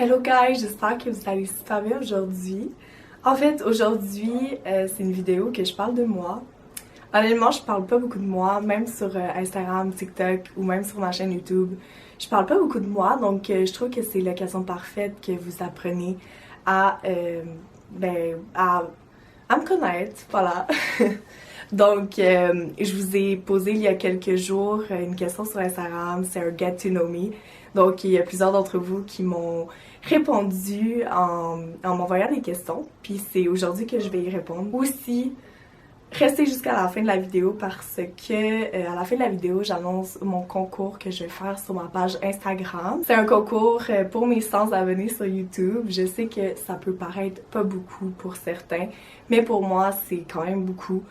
Hello guys, j'espère que vous allez super bien aujourd'hui. En fait, aujourd'hui, c'est une vidéo que je parle de moi. Honnêtement, je parle pas beaucoup de moi, même sur Instagram, TikTok ou même sur ma chaîne YouTube. Je parle pas beaucoup de moi, donc je trouve que c'est l'occasion parfaite que vous appreniez à, à me connaître, voilà. Donc, je vous ai posé il y a quelques jours une question sur Instagram, c'est un Get to Know Me. Donc, il y a plusieurs d'entre vous qui m'ont répondu en m'envoyant des questions. Puis c'est aujourd'hui que je vais y répondre. Aussi, restez jusqu'à la fin de la vidéo parce que à la fin de la vidéo, j'annonce mon concours que je vais faire sur ma page Instagram. C'est un concours pour mes 100 abonnés sur YouTube. Je sais que ça peut paraître pas beaucoup pour certains, mais pour moi, c'est quand même beaucoup.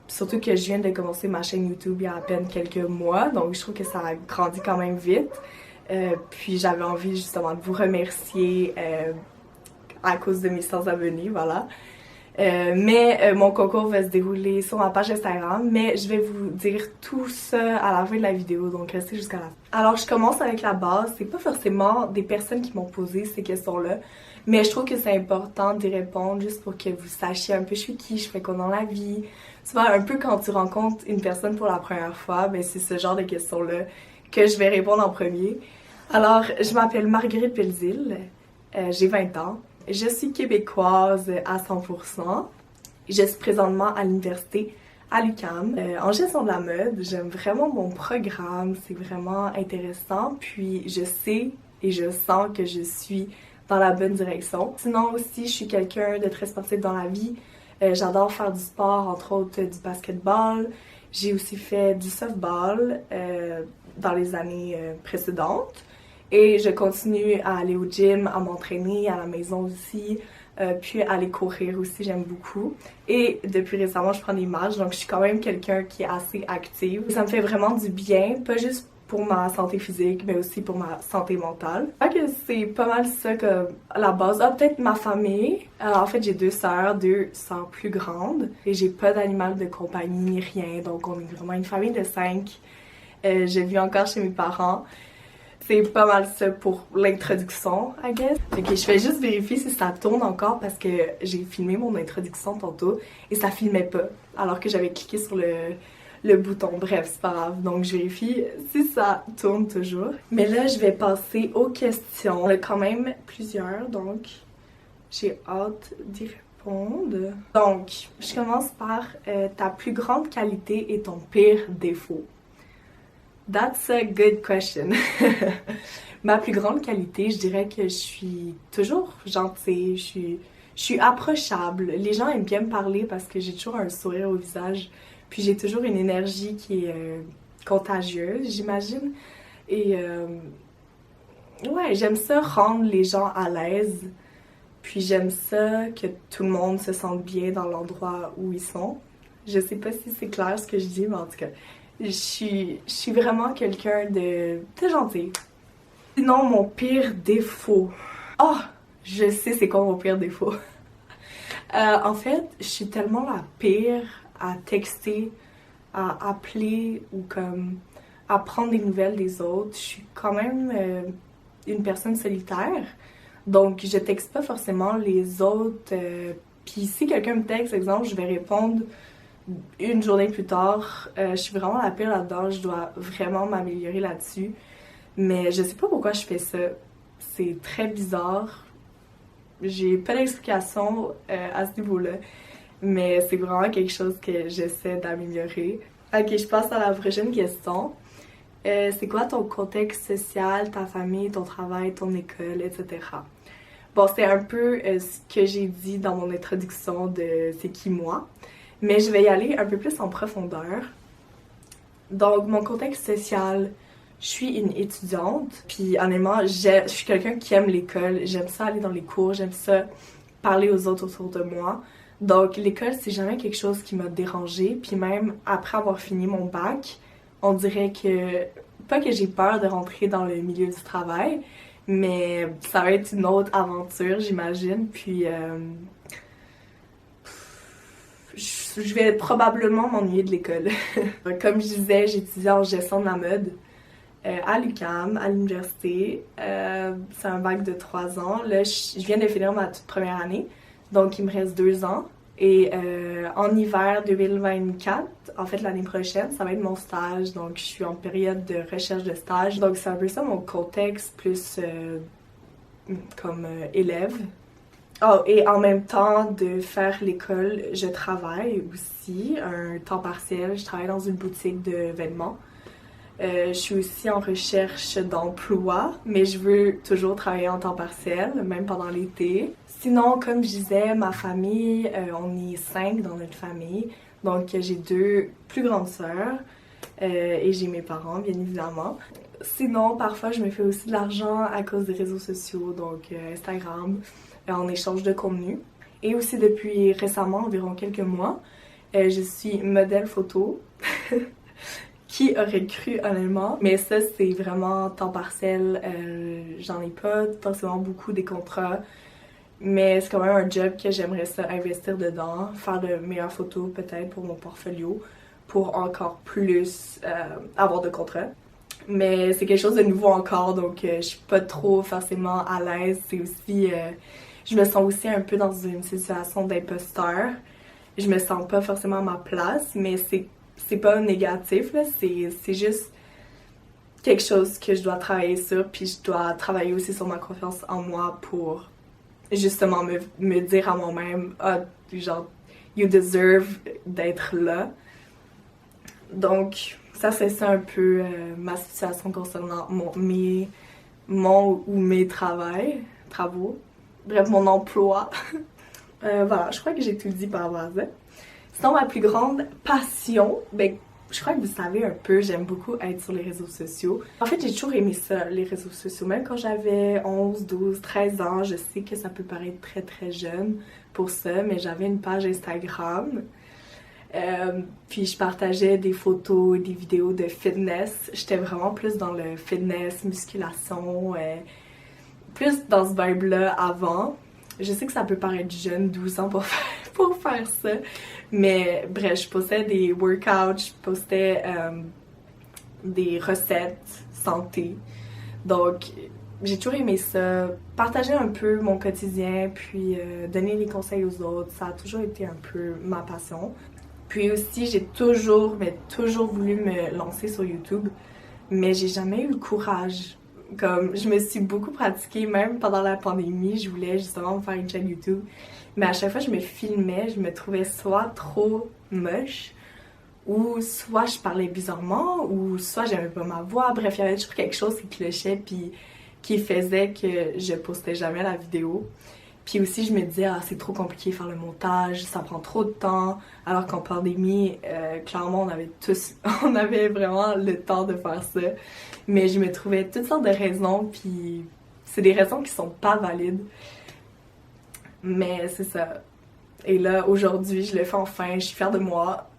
Surtout que je viens de commencer ma chaîne YouTube il y a à peine quelques mois, donc je trouve que ça a grandi quand même vite. Puis j'avais envie justement de vous remercier à cause de mes 100 abonnés, voilà. Mais mon concours va se dérouler sur ma page Instagram, mais je vais vous dire tout ça à la fin de la vidéo, donc restez jusqu'à la fin. Alors je commence avec la base, c'est pas forcément des personnes qui m'ont posé ces questions-là, mais je trouve que c'est important d'y répondre juste pour que vous sachiez un peu je suis qui, je fais quoi dans la vie. Tu vois, un peu quand tu rencontres une personne pour la première fois, ben c'est ce genre de questions-là que je vais répondre en premier. Alors, je m'appelle Marguerite Belzile, j'ai 20 ans. Je suis québécoise à 100%. Je suis présentement à l'université à l'UQAM. En gestion de la mode, j'aime vraiment mon programme, c'est vraiment intéressant. Puis je sais et je sens que je suis dans la bonne direction. Sinon aussi, je suis quelqu'un de très sportif dans la vie. J'adore faire du sport, entre autres du basketball. J'ai aussi fait du softball dans les années précédentes. Et je continue à aller au gym, à m'entraîner, à la maison aussi, puis à aller courir aussi, j'aime beaucoup. Et depuis récemment, je prends des marches, donc je suis quand même quelqu'un qui est assez active. Ça me fait vraiment du bien, pas juste pour ma santé physique, mais aussi pour ma santé mentale. Je crois que c'est pas mal ça que la base. Ah, peut-être ma famille. En fait, j'ai deux sœurs plus grandes, et j'ai pas d'animal de compagnie ni rien, donc on est vraiment une famille de 5. Je vis encore chez mes parents. C'est pas mal ça pour l'introduction, I guess. Ok, je vais juste vérifier si ça tourne encore parce que j'ai filmé mon introduction tantôt et ça filmait pas, alors que j'avais cliqué sur le bouton. Bref, c'est pas grave. Donc, je vérifie si ça tourne toujours. Mais là, je vais passer aux questions. Il y en a quand même plusieurs, donc j'ai hâte d'y répondre. Donc, je commence par ta plus grande qualité et ton pire défaut. That's a good question. Ma plus grande qualité, je dirais que je suis toujours gentille, je suis approchable. Les gens aiment bien me parler parce que j'ai toujours un sourire au visage, puis j'ai toujours une énergie qui est contagieuse, j'imagine. Et ouais, j'aime ça rendre les gens à l'aise, puis j'aime ça que tout le monde se sente bien dans l'endroit où ils sont. Je sais pas si c'est clair ce que je dis, mais en tout cas, je suis vraiment quelqu'un de gentil. Sinon, mon pire défaut. Oh, je sais c'est quoi mon pire défaut. En fait, je suis tellement la pire à texter, à appeler ou comme à prendre des nouvelles des autres. Je suis quand même une personne solitaire, donc je texte pas forcément les autres. Puis si quelqu'un me texte, exemple, je vais répondre une journée plus tard. Je suis vraiment la pire là-dedans, je dois vraiment m'améliorer là-dessus. Mais je sais pas pourquoi je fais ça. C'est très bizarre. J'ai pas d'explication à ce niveau-là. Mais c'est vraiment quelque chose que j'essaie d'améliorer. Ok, je passe à la prochaine question. C'est quoi ton contexte social, ta famille, ton travail, ton école, etc. Bon, c'est un peu ce que j'ai dit dans mon introduction de c'est qui moi. Mais je vais y aller un peu plus en profondeur. Donc, mon contexte social, je suis une étudiante. Puis, honnêtement, je suis quelqu'un qui aime l'école. J'aime ça aller dans les cours, j'aime ça parler aux autres autour de moi. Donc, l'école, c'est jamais quelque chose qui m'a dérangée. Puis même après avoir fini mon bac, on dirait que, pas que j'ai peur de rentrer dans le milieu du travail, mais ça va être une autre aventure, j'imagine. Puis, je vais probablement m'ennuyer de l'école. Comme je disais, j'étudie en gestion de la mode. à l'UQAM, à l'université. C'est un bac de 3 ans. Là, je viens de finir ma toute première année, donc il me reste 2 ans. Et en hiver 2024, en fait l'année prochaine, ça va être mon stage. Donc je suis en période de recherche de stage. Donc c'est un peu ça mon contexte, plus comme élève. Oh, et en même temps de faire l'école, je travaille aussi un temps partiel. Je travaille dans une boutique de vêtements. Je suis aussi en recherche d'emploi, mais je veux toujours travailler en temps partiel, même pendant l'été. Sinon, comme je disais, ma famille, on est 5 dans notre famille. Donc, j'ai 2 plus grandes sœurs et j'ai mes parents, bien évidemment. Sinon, parfois, je me fais aussi de l'argent à cause des réseaux sociaux, donc Instagram, en échange de contenu. Et aussi, depuis récemment, environ quelques mois, je suis modèle photo. Qui aurait cru, honnêtement? Mais ça, c'est vraiment temps partiel. J'en ai pas forcément beaucoup des contrats. Mais c'est quand même un job que j'aimerais ça investir dedans. Faire de meilleures photos, peut-être, pour mon portfolio. Pour encore plus avoir de contrats. Mais c'est quelque chose de nouveau encore, donc je suis pas trop forcément à l'aise. C'est aussi... je me sens aussi un peu dans une situation d'imposteur. Je me sens pas forcément à ma place, mais c'est pas négatif, là, c'est juste quelque chose que je dois travailler sur, puis je dois travailler aussi sur ma confiance en moi pour justement me dire à moi-même, ah, genre, you deserve d'être là. Donc, ça c'est ça un peu ma situation concernant mon ou mes travaux, bref, mon emploi. Voilà, je crois que j'ai tout dit par rapport à ça. Sinon, ma plus grande passion, ben, je crois que vous savez un peu, j'aime beaucoup être sur les réseaux sociaux. En fait, j'ai toujours aimé ça, les réseaux sociaux. Même quand j'avais 11, 12, 13 ans, je sais que ça peut paraître très très jeune pour ça, mais j'avais une page Instagram. Puis je partageais des photos, des vidéos de fitness. J'étais vraiment plus dans le fitness, musculation, plus dans ce vibe-là avant. Je sais que ça peut paraître jeune, 12 ans pour faire ça, mais bref, je postais des workouts, je postais des recettes santé. Donc, j'ai toujours aimé ça, partager un peu mon quotidien, puis donner des conseils aux autres, ça a toujours été un peu ma passion. Puis aussi, j'ai toujours, mais toujours voulu me lancer sur YouTube, mais j'ai jamais eu le courage. Comme, je me suis beaucoup pratiquée, même pendant la pandémie, je voulais justement me faire une chaîne YouTube. Mais à chaque fois que je me filmais, je me trouvais soit trop moche, ou soit je parlais bizarrement, ou soit j'aimais pas ma voix. Bref, il y avait toujours quelque chose qui clochait, puis qui faisait que je postais jamais la vidéo. Puis aussi, je me disais, ah, c'est trop compliqué de faire le montage, ça prend trop de temps. Alors qu'en pandémie, clairement, on avait vraiment le temps de faire ça. Mais je me trouvais toutes sortes de raisons, puis c'est des raisons qui sont pas valides. Mais c'est ça. Et là, aujourd'hui, je le fais enfin, je suis fière de moi.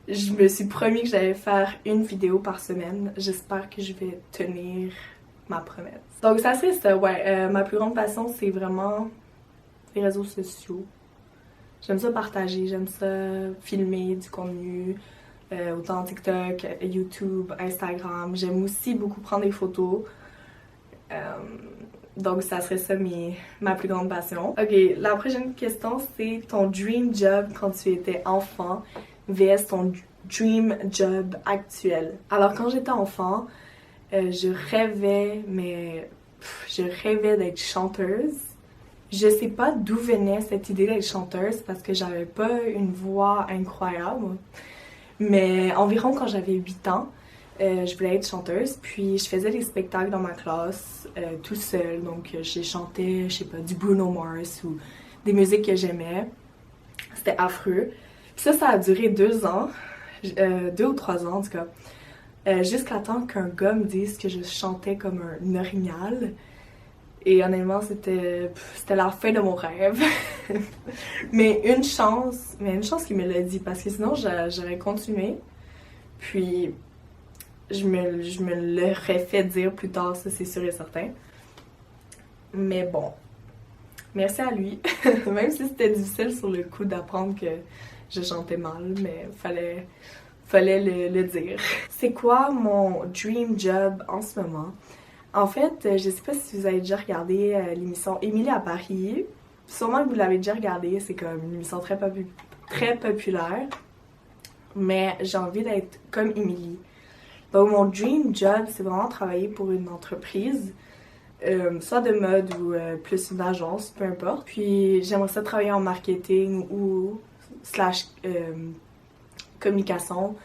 Je me suis promis que j'allais faire une vidéo par semaine. J'espère que je vais tenir ma promesse. Donc ça serait ça, ouais. Ma plus grande passion, c'est vraiment les réseaux sociaux. J'aime ça partager, j'aime ça filmer du contenu, autant TikTok, YouTube, Instagram. J'aime aussi beaucoup prendre des photos. Donc ça serait ça ma plus grande passion. Ok, la prochaine question, c'est ton dream job quand tu étais enfant vs ton dream job actuel. Alors quand j'étais enfant, je rêvais d'être chanteuse. Je sais pas d'où venait cette idée d'être chanteuse parce que j'avais pas une voix incroyable. Mais environ quand j'avais 8 ans, je voulais être chanteuse. Puis je faisais des spectacles dans ma classe, tout seul. Donc j'ai chanté, je sais pas, du Bruno Mars ou des musiques que j'aimais. C'était affreux. Puis ça a duré 2 ans, 2 ou 3 ans en tout cas. Jusqu'à temps qu'un gars me dise que je chantais comme un orignal. Et honnêtement, c'était la fin de mon rêve. mais une chance qu'il me l'a dit, parce que sinon j'aurais continué. Puis je me l'aurais fait dire plus tard, ça c'est sûr et certain. Mais bon, merci à lui. Même si c'était difficile sur le coup d'apprendre que je chantais mal, mais fallait le dire. C'est quoi mon dream job en ce moment? En fait, je sais pas si vous avez déjà regardé l'émission Émilie à Paris. Sûrement que vous l'avez déjà regardée, c'est comme une émission très populaire. Mais j'ai envie d'être comme Émilie. Donc mon dream job, c'est vraiment travailler pour une entreprise, soit de mode ou plus une agence, peu importe. Puis j'aimerais ça travailler en marketing ou slash communication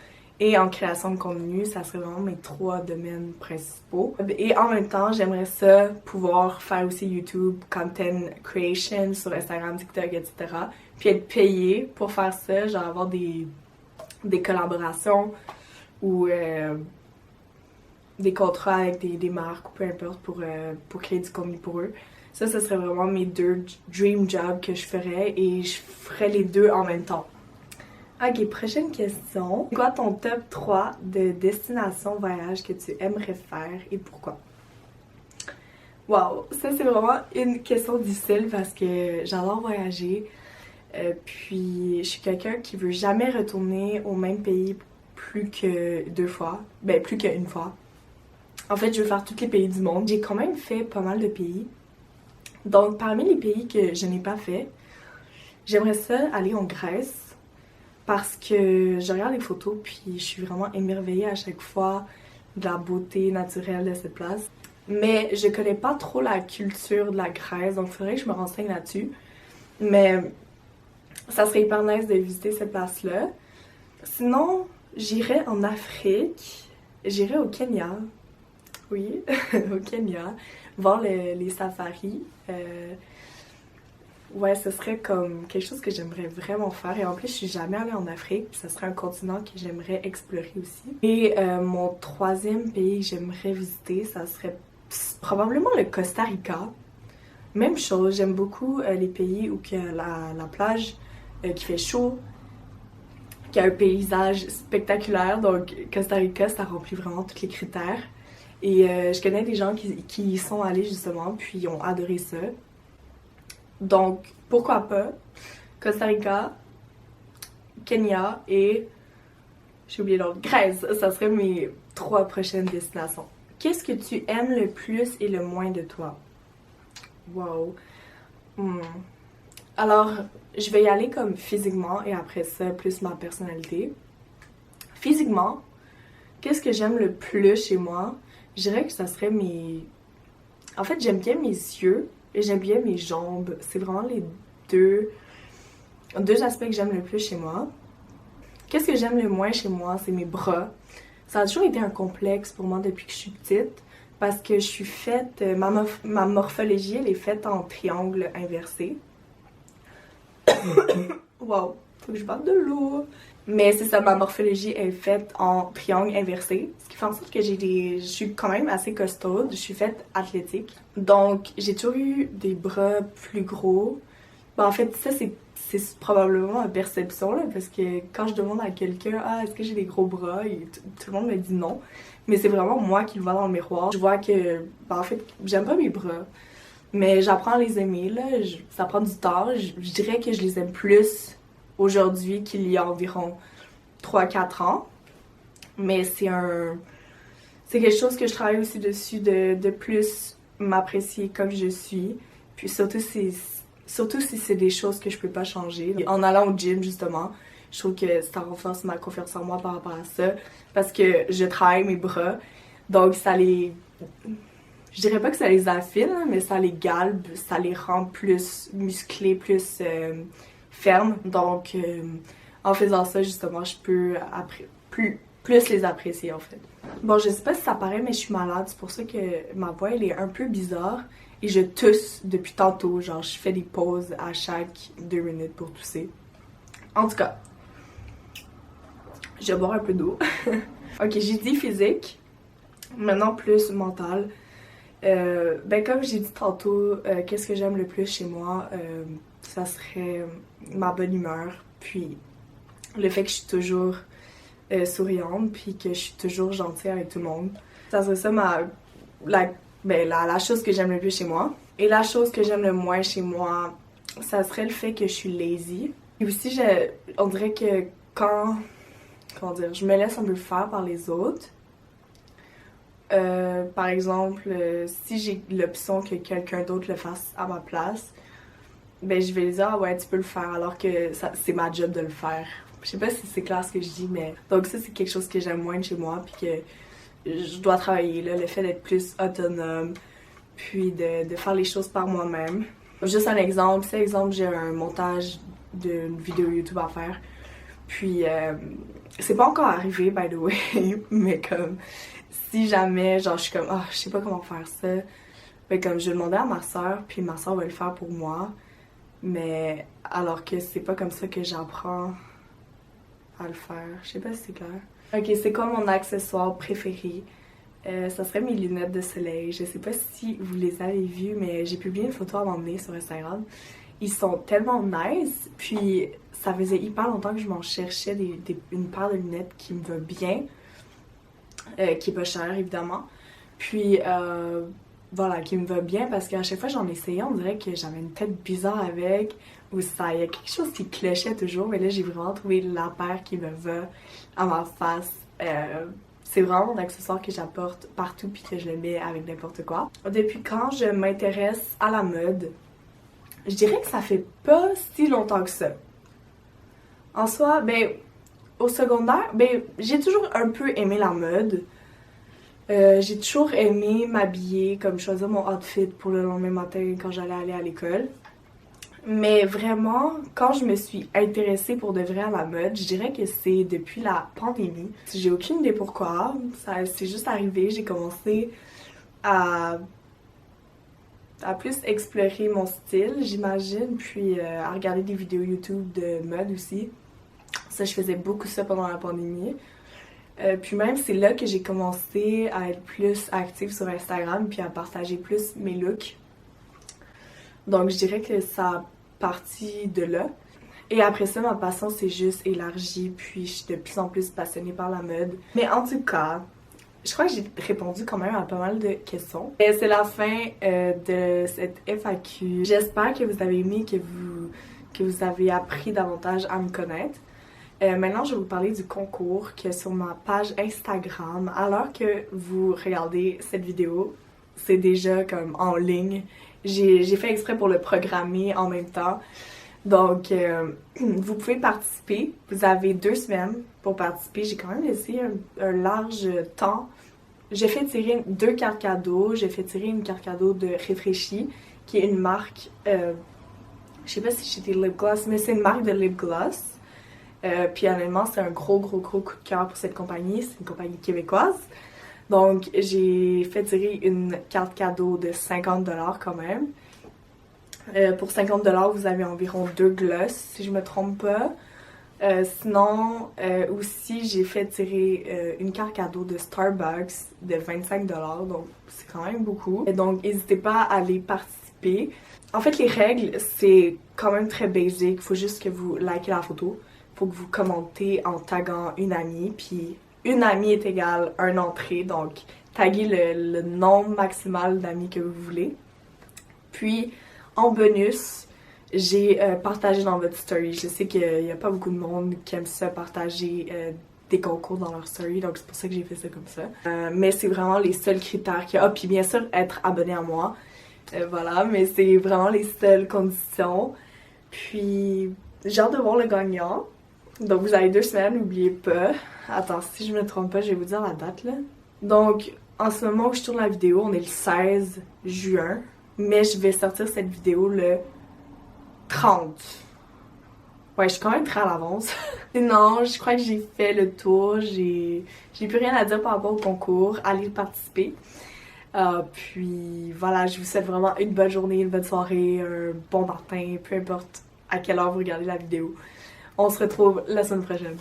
et en création de contenu. Ça serait vraiment mes 3 domaines principaux. Et en même temps, j'aimerais ça pouvoir faire aussi YouTube, content creation sur Instagram, TikTok, etc. Puis être payée pour faire ça, genre avoir des collaborations ou des contrats avec des marques ou peu importe pour créer du contenu pour eux. Ça, ce serait vraiment mes 2 dream jobs que je ferais et je ferais les 2 en même temps. Ok, prochaine question. C'est quoi ton top 3 de destinations voyage que tu aimerais faire et pourquoi? Wow, ça c'est vraiment une question difficile parce que j'adore voyager. Puis je suis quelqu'un qui veut jamais retourner au même pays plus que 2 fois. Ben, plus qu'une fois. En fait, je veux faire tous les pays du monde. J'ai quand même fait pas mal de pays. Donc, parmi les pays que je n'ai pas fait, j'aimerais ça aller en Grèce parce que je regarde les photos puis je suis vraiment émerveillée à chaque fois de la beauté naturelle de cette place. Mais je connais pas trop la culture de la Grèce, donc il faudrait que je me renseigne là-dessus. Mais ça serait hyper nice de visiter cette place-là. Sinon, j'irais en Afrique. J'irais au Kenya. Oui, au Kenya. Voir les safaris. Ouais, ce serait comme quelque chose que j'aimerais vraiment faire. Et en plus, je suis jamais allée en Afrique. Ça serait un continent que j'aimerais explorer aussi. Et mon 3e pays que j'aimerais visiter, ça serait probablement le Costa Rica. Même chose, j'aime beaucoup les pays où il y a la plage qui fait chaud, qui a un paysage spectaculaire. Donc Costa Rica, ça remplit vraiment tous les critères. Et je connais des gens qui y sont allés justement, puis ils ont adoré ça. Donc pourquoi pas Costa Rica, Kenya et j'ai oublié l'autre, Grèce. Ça serait mes 3 prochaines destinations. Qu'est-ce que tu aimes le plus et le moins de toi? Wow. Alors, je vais y aller comme physiquement et après ça, plus ma personnalité. Physiquement, qu'est-ce que j'aime le plus chez moi? Je dirais que ça serait mes... En fait, j'aime bien mes yeux et j'aime bien mes jambes. C'est vraiment les deux aspects que j'aime le plus chez moi. Qu'est-ce que j'aime le moins chez moi? C'est mes bras. Ça a toujours été un complexe pour moi depuis que je suis petite parce que je suis faite... Ma morphologie, elle est faite en triangle inversé. Wow, faut que je boive de l'eau. Mais c'est ça, ma morphologie est faite en triangle inversé, ce qui fait en sorte que je suis quand même assez costaude, je suis faite athlétique. Donc, j'ai toujours eu des bras plus gros. Ben, en fait, ça, c'est probablement ma perception, là, parce que quand je demande à quelqu'un « Ah, est-ce que j'ai des gros bras? » et tout le monde me dit non. Mais c'est vraiment moi qui le vois dans le miroir. Je vois que, ben, en fait, j'aime pas mes bras. Mais j'apprends à les aimer, là. Ça prend du temps. Je dirais que je les aime plus aujourd'hui qu'il y a environ 3-4 ans. Mais c'est quelque chose que je travaille aussi dessus, de plus m'apprécier comme je suis. Puis surtout si c'est des choses que je peux pas changer. En allant au gym, justement, je trouve que ça renforce ma confiance en moi par rapport à ça. Parce que je travaille mes bras. Donc ça les... Je dirais pas que ça les affine, mais ça les galbe, ça les rend plus musclés, plus fermes. Donc, en faisant ça, justement, je peux plus les apprécier, en fait. Bon, je sais pas si ça paraît, mais je suis malade. C'est pour ça que ma voix, elle est un peu bizarre. Et je tousse depuis tantôt. Genre, je fais des pauses à chaque 2 minutes pour tousser. En tout cas, je vais boire un peu d'eau. Ok, j'ai dit physique. Maintenant, plus mental. Ben comme j'ai dit tantôt, qu'est-ce que j'aime le plus chez moi, ça serait ma bonne humeur, puis le fait que je suis toujours souriante, puis que je suis toujours gentille avec tout le monde. Ça serait ça la chose que j'aime le plus chez moi. Et la chose que j'aime le moins chez moi, ça serait le fait que je suis lazy. Et aussi, on dirait que quand comment dire, je me laisse un peu faire par les autres. Par exemple, si j'ai l'option que quelqu'un d'autre le fasse à ma place, ben je vais lui dire, ah ouais, tu peux le faire, alors que c'est ma job de le faire. Je sais pas si c'est clair ce que je dis, mais donc ça, c'est quelque chose que j'aime moins de chez moi, puis que je dois travailler, là, le fait d'être plus autonome, puis de faire les choses par moi-même. Juste un exemple, c'est exemple, j'ai un montage d'une vidéo YouTube à faire, puis c'est pas encore arrivé, by the way, mais comme, si jamais, genre, je suis comme, ah, je sais pas comment faire ça, ben comme, je vais demander à ma soeur, puis ma soeur va le faire pour moi, mais alors que c'est pas comme ça que j'apprends à le faire. Je sais pas si c'est clair. Ok, c'est quoi mon accessoire préféré? Ça serait mes lunettes de soleil. Je sais pas si vous les avez vues, mais j'ai publié une photo à m'emmener sur Instagram. Ils sont tellement nice, puis ça faisait hyper longtemps que je m'en cherchais une paire de lunettes qui me va bien, qui est pas chère évidemment. Puis voilà, qui me va bien parce qu'à chaque fois que j'en essayais, on dirait que j'avais une tête bizarre avec, ou ça, il y a quelque chose qui clochait toujours, mais là j'ai vraiment trouvé la paire qui me va à ma face. C'est vraiment mon accessoire que j'apporte partout puis que je le mets avec n'importe quoi. Depuis quand je m'intéresse à la mode, je dirais que ça fait pas si longtemps que ça. En soi, ben, au secondaire, ben, j'ai toujours un peu aimé la mode. J'ai toujours aimé m'habiller, comme choisir mon outfit pour le lendemain matin quand j'allais aller à l'école. Mais vraiment, quand je me suis intéressée pour de vrai à la mode, je dirais que c'est depuis la pandémie. J'ai aucune idée pourquoi, ça c'est juste arrivé, j'ai commencé à plus explorer mon style, j'imagine, puis à regarder des vidéos YouTube de mode aussi. Ça, je faisais beaucoup ça pendant la pandémie. Puis même, c'est là que j'ai commencé à être plus active sur Instagram puis à partager plus mes looks. Donc, je dirais que ça a parti de là. Et après ça, ma passion s'est juste élargie, puis je suis de plus en plus passionnée par la mode. Mais en tout cas, je crois que j'ai répondu quand même à pas mal de questions. Et c'est la fin de cette FAQ. J'espère que vous avez aimé, que vous avez appris davantage à me connaître. Maintenant, je vais vous parler du concours qui est sur ma page Instagram. Alors que vous regardez cette vidéo, c'est déjà comme en ligne. J'ai fait exprès pour le programmer en même temps. Donc, vous pouvez participer. Vous avez 2 semaines pour participer. J'ai quand même laissé un large temps. J'ai fait tirer 2 cartes cadeaux. J'ai fait tirer une carte cadeau de Réfléchi, qui est une marque... je sais pas si c'était lip gloss, mais c'est une marque de lip gloss. Puis honnêtement, c'est un gros coup de cœur pour cette compagnie. C'est une compagnie québécoise. Donc, j'ai fait tirer une carte cadeau de 50$ quand même. Pour 50$, vous avez environ 2 gloss, si je me trompe pas. Sinon, aussi, j'ai fait tirer une carte cadeau de Starbucks de 25$, donc c'est quand même beaucoup. Et donc, n'hésitez pas à aller participer. En fait, les règles, c'est quand même très basic. Il faut juste que vous likez la photo. Il faut que vous commentez en taguant une amie, puis une amie est égale un entrée, donc taguez le nombre maximal d'amis que vous voulez. Puis, en bonus, j'ai partagé dans votre story. Je sais qu'il n'y a pas beaucoup de monde qui aime ça, partager des concours dans leur story, donc c'est pour ça que j'ai fait ça comme ça. Mais c'est vraiment les seuls critères qu'il y a. Ah, puis bien sûr, être abonné à moi. Voilà, mais c'est vraiment les seules conditions. Puis, j'ai hâte de voir le gagnant. Donc, vous avez 2 semaines, n'oubliez pas. Attends, si je me trompe pas, je vais vous dire la date, là. Donc, en ce moment où je tourne la vidéo, on est le 16 juin. Mais je vais sortir cette vidéo le 30. Ouais, je suis quand même très à l'avance. Sinon, je crois que j'ai fait le tour. J'ai plus rien à dire par rapport au concours. Allez participer. Puis, voilà, je vous souhaite vraiment une bonne journée, une bonne soirée, un bon matin, peu importe à quelle heure vous regardez la vidéo. On se retrouve la semaine prochaine.